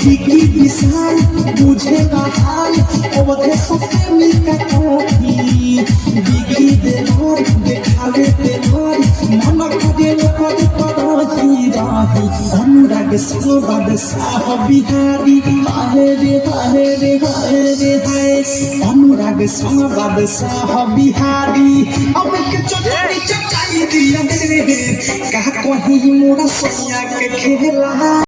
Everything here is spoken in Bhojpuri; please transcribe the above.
विशाल मुझे हाल ओवधे सपने का कोई बिगी देनोर देखावे देनोर मन करे पद पड़ोसी राही अनुराग संवाद साह बिहारी हाय रे हाय रे हाय रे हाय अनुराग संवाद साह बिहारी अब के चटाई चटाई दिया रे का कहीं मोरा सोनिया के खेला।